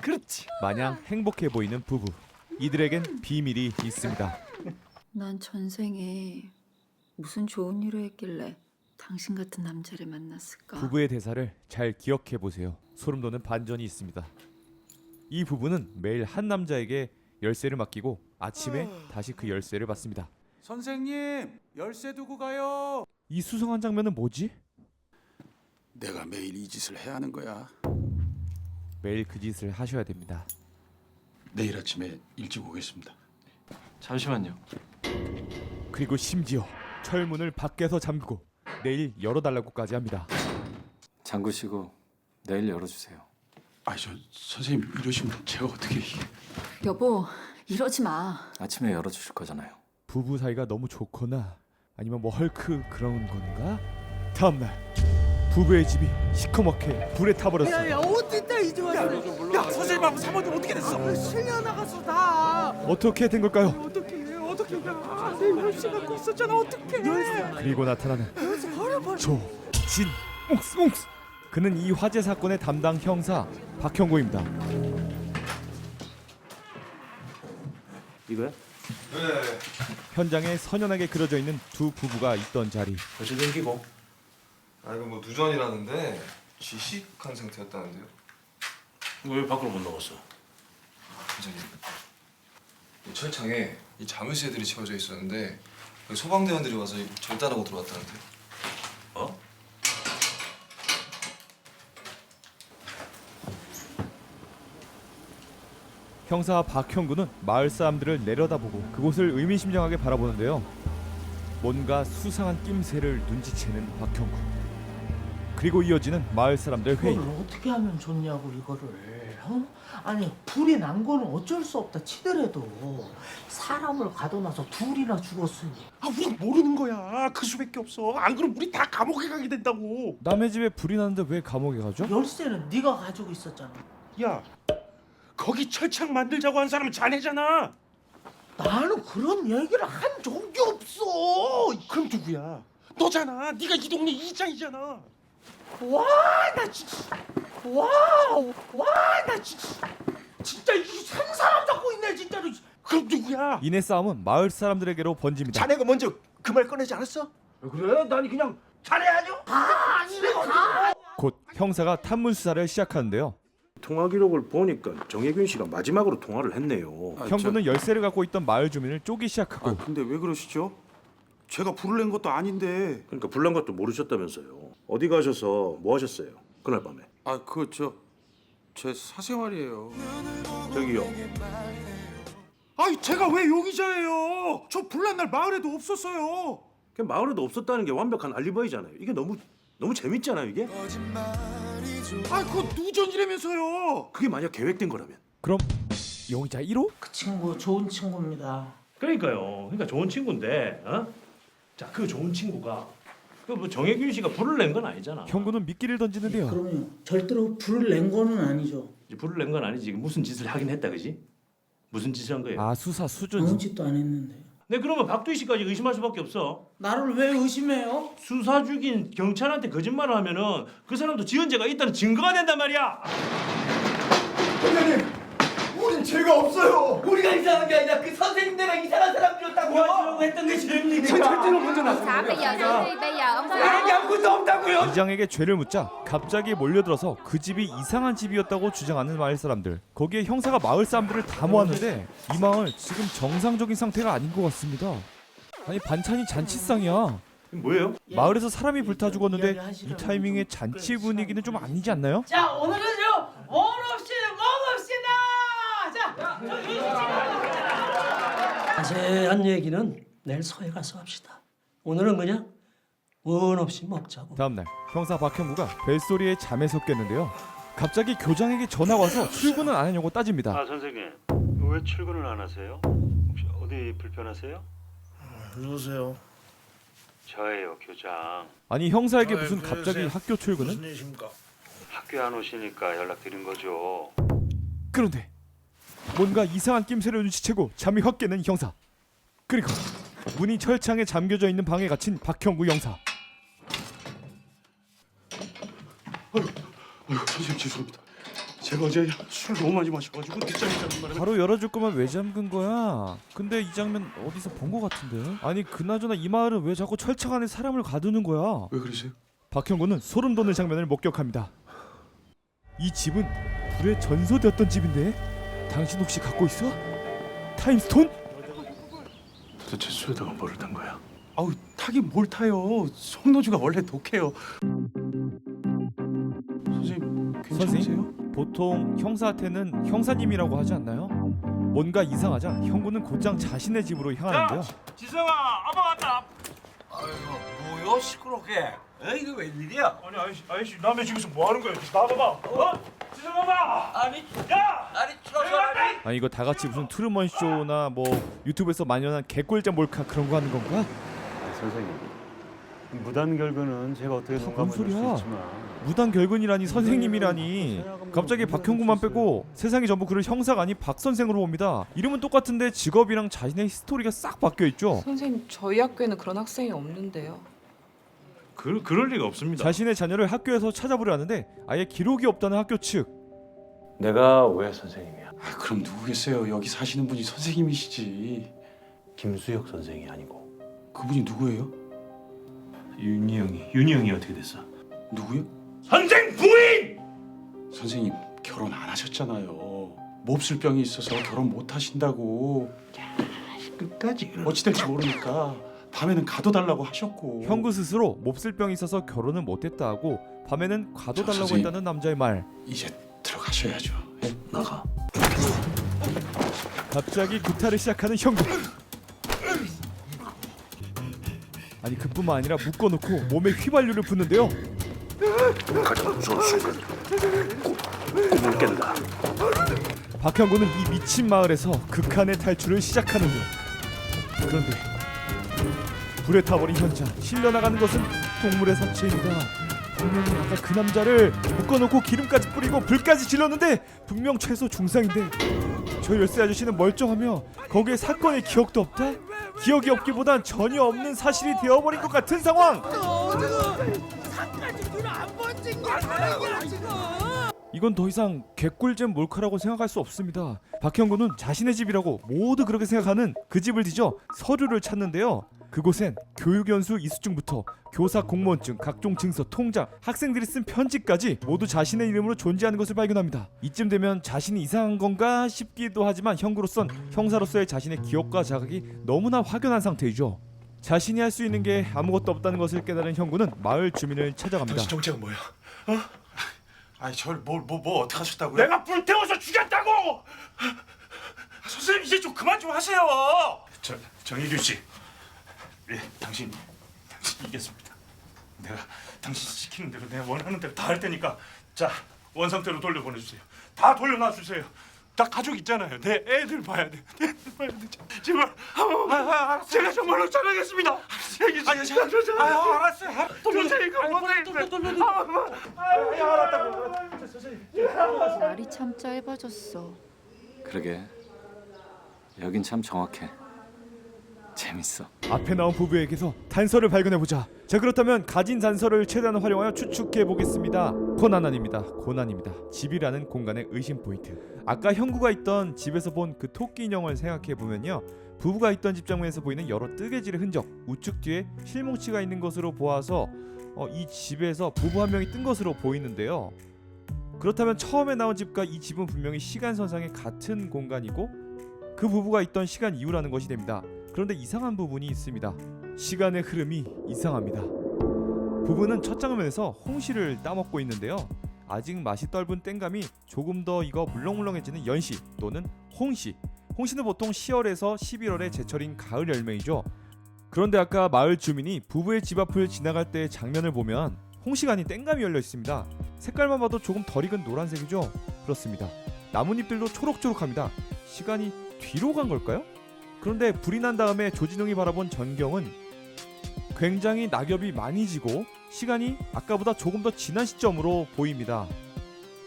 그렇지. 마냥 행복해 보이는 부부. 이들에겐 비밀이 있습니다. 난 전생에 무슨 좋은 일을 했길래 당신 같은 남자를 만났을까? 부부의 대사를 잘 기억해 보세요. 소름 돋는 반전이 있습니다. 이 부부는 매일 한 남자에게 열쇠를 맡기고 아침에 다시 그 열쇠를 받습니다. 선생님, 열쇠 두고 가요. 이 수상한 장면은 뭐지? 내가 매일 이 짓을 해야 하는 거야. 매일 그 짓을 하셔야 됩니다. 내일 아침에 일찍 오겠습니다. 잠시만요. 그리고 심지어 철문을 밖에서 잠그고 내일 열어달라고까지 합니다. 잠그시고 내일 열어주세요. 저 선생님 이러시면 제가 어떻게... 여보, 이러지 마. 아침에 열어주실 거잖아요. 부부 사이가 너무 좋거나 아니면 뭐 헐크 그런 건가? 다음날 부부의 집이 시커멓게 불에 타버렸어요. 야 어딨다 이제 왔어. 야, 선생님하고 사모님 어떻게 됐어? 실려 나가서 다. 어떻게 된 걸까요? 어떻게 내 열쇠 갖고 있었잖아. 어떻게? 그리고 나타나는 열쇠 버려. 조진옥스. 그는 이 화재 사건의 담당 형사 박형구입니다. 이거야? 현장에 선연하게 그려져 있는 두 부부가 있던 자리. 벌써 댕기고. 이거 뭐 누전이라는데 지식한 상태였다는데요. 왜 밖으로 못 나갔어? 선생님, 이 철창에 이 자물쇠들이 채워져 있었는데 여기 소방대원들이 와서 절단하고 들어왔다는데요. 어? 형사 박형구는 마을 사람들을 내려다보고 그곳을 의미심장하게 바라보는데요. 뭔가 수상한 낌새를 눈치채는 박형구. 그리고 이어지는 마을 사람들 회의. 이걸 어떻게 하면 좋냐고 이거를. 아니 불이 난 거는 어쩔 수 없다 치더라도 사람을 가둬놔서 둘이나 죽었으니. 우린 모르는 거야. 그 수밖에 없어. 안 그러면 우리 다 감옥에 가게 된다고. 남의 집에 불이 났는데 왜 감옥에 가죠? 열쇠는 네가 가지고 있었잖아. 야, 거기 철창 만들자고 한 사람은 자네잖아. 나는 그런 얘기를 한 적이 없어. 그럼 누구야? 너잖아. 네가 이 동네 이장이잖아. 와, 나 진짜. 나 진짜 이상 사람 잡고 있네 진짜로. 그럼 누구야? 이내 싸움은 마을 사람들에게로 번집니다. 자네가 먼저 그 말 꺼내지 않았어? 그래? 난 그냥 잘해야죠. 곧 형사가 탐문 수사를 시작하는데요. 통화 기록을 보니까 정혜균 씨가 마지막으로 통화를 했네요. 형구는 열쇠를 갖고 있던 마을 주민을 쪼기 시작하고 근데 왜 그러시죠? 제가 불을 낸 것도 아닌데. 그러니까 불난 것도 모르셨다면서요. 어디 가셔서 뭐 하셨어요? 그날 밤에. 그거 제 사생활이에요. 저기요. 제가 왜 용의자예요? 저 불난 날 마을에도 없었어요. 그 마을에도 없었다는 게 완벽한 알리바이잖아요. 이게 너무 재밌잖아요, 이게. 그거 누전이라면서요. 그게 만약 계획된 거라면. 그럼 용의자 1호? 그 친구 좋은 친구입니다. 그러니까요. 그러니까 좋은 친구인데, 자, 그 좋은 친구가 뭐 정혜균 씨가 불을 낸 건 아니잖아. 형구는 미끼를 던지는데요. 그럼요. 절대로 불을 낸 거는 아니죠. 이제 불을 낸 건 아니지. 무슨 짓을 하긴 했다, 그지? 무슨 짓을 한 거예요? 수사 수준. 아무 짓도 안 했는데. 네, 그러면 박두희 씨까지 의심할 수밖에 없어. 나를 왜 의심해요? 수사 중인 경찰한테 거짓말을 하면은 그 사람도 지은 죄가 있다는 증거가 된단 말이야. 우린 죄가 없어요. 우리가 이상한 게 아니라 그 선생님들랑 이상한 사람들이었다고 도와주려고 했던 게 죄입니까? 절대로 먼저 Bây giờ ông 얘기 아무것도 없다고요. 이장에게 죄를 묻자 갑자기 몰려들어서 그 집이 이상한 집이었다고 주장하는 마을 사람들. 거기에 형사가 마을 사람들을 다 모았는데 이 마을 지금 정상적인 상태가 아닌 것 같습니다. 아니 반찬이 잔치상이야. 뭐예요? 마을에서 사람이 불타 죽었는데 이 타이밍에 잔치 분위기는 좀 아니지 않나요? 자 오늘은요 원 없이 먹읍시다. 자 자세한 얘기는 내일 서해 가서 합시다. 오늘은 그냥 원 없이 먹자고. 다음날 형사 박형구가 벨소리에 잠에서 깼는데요. 갑자기 교장에게 전화가 와서 출근은 안 하냐고 따집니다. 선생님, 왜 출근을 안 하세요? 혹시 어디 불편하세요? 누구세요? 저예요, 교장. 아니 형사에게 무슨 갑자기 학교 출근은? 무슨 일이십니까? 학교 안 오시니까 연락드린 거죠. 그런데 뭔가 이상한 낌새를 눈치채고 잠이 확 깨는 형사. 그리고 문이 철창에 잠겨져 있는 방에 갇힌 박형구 형사. 선생님 죄송합니다. 제가 어제 술 너무 많이 마셔가지고 늦잠이 자는 말에 바로 열어줄 거면 왜 잠근 거야? 근데 이 장면 어디서 본 거 같은데? 아니 그나저나 이 마을은 왜 자꾸 철창 안에 사람을 가두는 거야? 왜 그러세요? 박형구는 소름 돋는 장면을 목격합니다. 이 집은 불에 전소되었던 집인데 당신 혹시 갖고 있어? 타임스톤? 도대체 수에다가 뭐를 탄 거야? 아우 타긴 뭘 타요. 송노주가 원래 독해요. 선생님 괜찮으세요? 선생님? 보통 형사한테는 형사님이라고 하지 않나요? 뭔가 이상하자 형구는 곧장 자신의 집으로 향하는데요. 지성아, 아빠 왔다. 뭐요 시끄럽게? 이게 웬일이야? 아니 아저씨 남의 집에서 뭐 하는 거야? 나와봐. 어? 지성아. 아니 야. 아니 저기 아니 이거 다 같이 무슨 트루먼 쇼나 뭐 유튜브에서 만연한 개꿀잼 몰카 그런 거 하는 건가? 선생님 무단 결근은 제가 어떻게 뭔 소리야? 무단 결근이라니 선생님이라니. 갑자기 박형구만 빼고 세상이 전부 그를 형사가 아닌 박 선생으로 봅니다. 이름은 똑같은데 직업이랑 자신의 스토리가 싹 바뀌어 있죠. 선생님, 저희 학교에는 그런 학생이 없는데요. 그럴 리가 없습니다. 자신의 자녀를 학교에서 찾아보려 하는데 아예 기록이 없다는 학교 측. 내가 왜 선생님이야? 아, 그럼 누구겠어요? 여기 사시는 분이 선생님이시지. 김수혁 선생이 아니고 그분이 누구예요? 윤희 형이 어떻게 됐어? 누구요? 선생 부인! 선생님 결혼 안 하셨잖아요. 몹쓸 병이 있어서 결혼 못 하신다고. 끝까지 어찌 될지 모르니까 밤에는 가둬달라고 하셨고. 형구 스스로 몹쓸 병이 있어서 결혼을 못했다 하고 밤에는 가둬달라고 선생님. 했다는 남자의 말. 이제 들어가셔야죠. 예? 나가. 갑자기 구타를 시작하는 형구. 아니 그뿐만 아니라 묶어놓고 몸에 휘발유를 붓는데요. 가장 무서운 순간 꿈을 깬다. 박형구는 이 미친 마을에서 극한의 탈출을 시작하는데 그런데 불에 타버린 현장. 실려나가는 것은 동물의 사체입니다. 분명히 아까 그 남자를 묶어놓고 기름까지 뿌리고 불까지 질렀는데 분명 최소 중상인데 저 열쇠 아저씨는 멀쩡하며 거기에 사건의 기억도 없다? 기억이 없기보단 전혀 없는 사실이 되어버린 것 같은 상황. 이건 더 이상 개꿀잼 몰카라고 생각할 수 없습니다. 박형구는 자신의 집이라고 모두 그렇게 생각하는 그 집을 뒤져 서류를 찾는데요. 그곳엔 교육연수 이수증부터 교사 공무원증, 각종 증서, 통장, 학생들이 쓴 편지까지 모두 자신의 이름으로 존재하는 것을 발견합니다. 이쯤 되면 자신이 이상한 건가 싶기도 하지만 형구로선 형사로서의 자신의 기억과 자각이 너무나 확연한 상태이죠. 자신이 할 수 있는 게 아무것도 없다는 것을 깨달은 형구는 마을 주민을 찾아갑니다. 당신 정체가 뭐야? 아니 저를 뭐 어떻게 하셨다고요? 내가 불태워서 죽였다고! 선생님 이제 좀 그만 좀 하세요. 정혜균 씨, 예, 당신 이겼습니다. 내가 당신 시키는 대로 내가 원하는 대로 다 할 테니까 자 원상태로 돌려보내주세요. 다 돌려놔 주세요. 나 가족 있잖아요. 내 애들 봐야 돼. 내 애들 봐야 돼. 제발 한 번만. 제가 정말로 잘하겠습니다. 알았어요. 선생님 말이 참 짧아졌어. 그러게. 여긴 참 정확해. 재밌어. 앞에 나온 부부에게서 단서를 발견해보자. 자 그렇다면 가진 단서를 최대한 활용하여 추측해보겠습니다. 고난입니다. 집이라는 공간의 의심 포인트. 아까 형구가 있던 집에서 본 그 토끼 인형을 생각해보면요, 부부가 있던 집 장면에서 보이는 여러 뜨개질의 흔적, 우측 뒤에 실뭉치가 있는 것으로 보아서 이 집에서 부부 한 명이 뜬 것으로 보이는데요. 그렇다면 처음에 나온 집과 이 집은 분명히 시간선상의 같은 공간이고 그 부부가 있던 시간 이후라는 것이 됩니다. 그런데 이상한 부분이 있습니다. 시간의 흐름이 이상합니다. 부부는 첫 장면에서 홍시를 따먹고 있는데요. 아직 맛이 떫은 땡감이 조금 더 익어 물렁물렁해지는 연시 또는 홍시. 홍시는 보통 10월에서 11월의 제철인 가을 열매이죠. 그런데 아까 마을 주민이 부부의 집 앞을 지나갈 때의 장면을 보면 홍시가 아닌 땡감이 열려 있습니다. 색깔만 봐도 조금 덜 익은 노란색이죠. 그렇습니다. 나뭇잎들도 초록초록합니다. 시간이 뒤로 간 걸까요? 그런데 불이 난 다음에 조진웅이 바라본 전경은 굉장히 낙엽이 많이 지고 시간이 아까보다 조금 더 지난 시점으로 보입니다.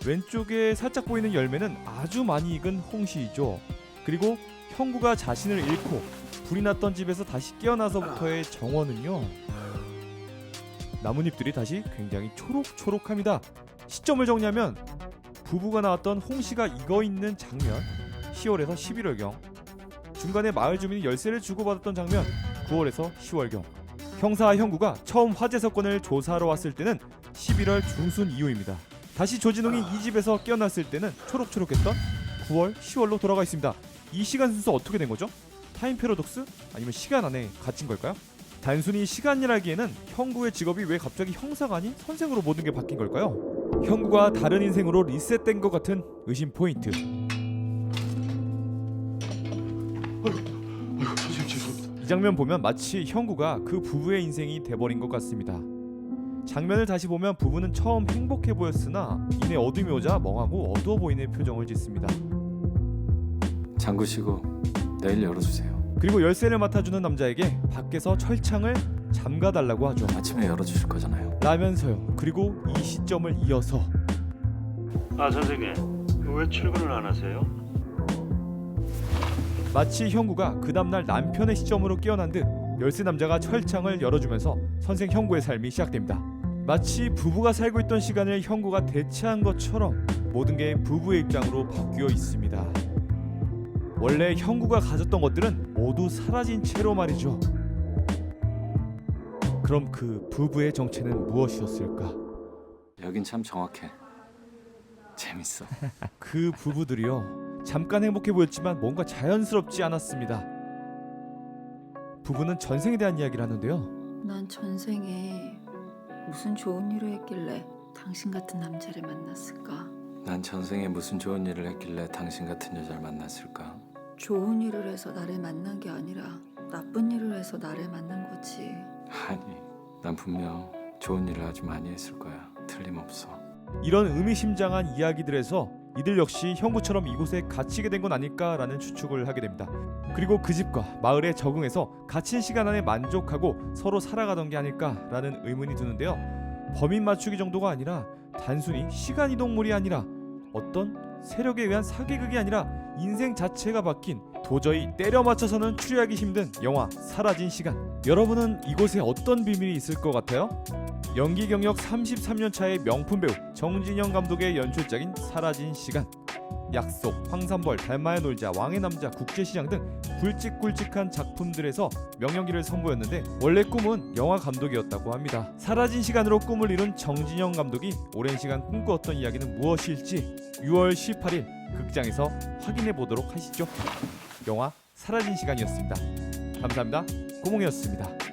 왼쪽에 살짝 보이는 열매는 아주 많이 익은 홍시이죠. 그리고 형구가 자신을 잃고 불이 났던 집에서 다시 깨어나서부터의 정원은요, 나뭇잎들이 다시 굉장히 초록초록합니다. 시점을 정리하면 부부가 나왔던 홍씨가 익어 있는 장면 10월에서 11월경, 중간에 마을 주민이 열쇠를 주고받았던 장면 9월에서 10월경, 형사와 형구가 처음 화재 사건을 조사하러 왔을 때는 11월 중순 이후입니다. 다시 조진웅이 이 집에서 깨어났을 때는 초록초록했던 9월, 10월로 돌아가 있습니다. 이 시간 순서 어떻게 된 거죠? 타임 패러독스? 아니면 시간 안에 갇힌 걸까요? 단순히 시간이라기에는 형구의 직업이 왜 갑자기 형사가 아닌 선생으로 모든 게 바뀐 걸까요? 형구가 다른 인생으로 리셋된 것 같은 의심 포인트. 선생님 죄송합니다. 이 장면 보면 마치 형구가 그 부부의 인생이 돼버린 것 같습니다. 장면을 다시 보면 부부는 처음 행복해 보였으나 이내 어둠이 오자 멍하고 어두워 보이는 표정을 짓습니다. 잠그시고 내일 열어주세요. 그리고 열쇠를 맡아주는 남자에게 밖에서 철창을 잠가달라고 하죠. 아침에 열어주실 거잖아요. 라면서요. 그리고 이 시점을 이어서 아 선생님 왜 출근을 안 하세요? 마치 형구가 그 다음날 남편의 시점으로 깨어난 듯 열쇠 남자가 철창을 열어주면서 선생 형구의 삶이 시작됩니다. 마치 부부가 살고 있던 시간을 형구가 대체한 것처럼 모든 게 부부의 입장으로 바뀌어 있습니다. 원래 형구가 가졌던 것들은 모두 사라진 채로 말이죠. 그럼 그 부부의 정체는 무엇이었을까? 여긴 참 정확해. 재밌어. 그 부부들이요, 잠깐 행복해 보였지만 뭔가 자연스럽지 않았습니다. 부부는 전생에 대한 이야기를 하는데요. 난 전생에 무슨 좋은 일을 했길래 당신 같은 남자를 만났을까? 난 전생에 무슨 좋은 일을 했길래 당신 같은 여자를 만났을까? 좋은 일을 해서 나를 만난 게 아니라 나쁜 일을 해서 나를 만난 거지. 아니, 난 분명 좋은 일을 아주 많이 했을 거야. 틀림없어. 이런 의미심장한 이야기들에서 이들 역시 형구처럼 이곳에 갇히게 된 건 아닐까라는 추측을 하게 됩니다. 그리고 그 집과 마을에 적응해서 갇힌 시간 안에 만족하고 서로 살아가던 게 아닐까라는 의문이 드는데요. 범인 맞추기 정도가 아니라 단순히 시간 이동물이 아니라 어떤 세력에 의한 사기극이 아니라 인생 자체가 바뀐, 도저히 때려 맞춰서는 추리하기 힘든 영화 사라진 시간. 여러분은 이곳에 어떤 비밀이 있을 것 같아요? 연기 경력 33년 차의 명품 배우 정진영 감독의 연출작인 사라진 시간. 약속, 황산벌, 달마의 놀자, 왕의 남자, 국제시장 등 굵직굵직한 작품들에서 명연기를 선보였는데 원래 꿈은 영화 감독이었다고 합니다. 사라진 시간으로 꿈을 이룬 정진영 감독이 오랜 시간 꿈꾸었던 이야기는 무엇일지 6월 18일 극장에서 확인해 보도록 하시죠. 영화 사라진 시간이었습니다. 감사합니다. 고몽이었습니다.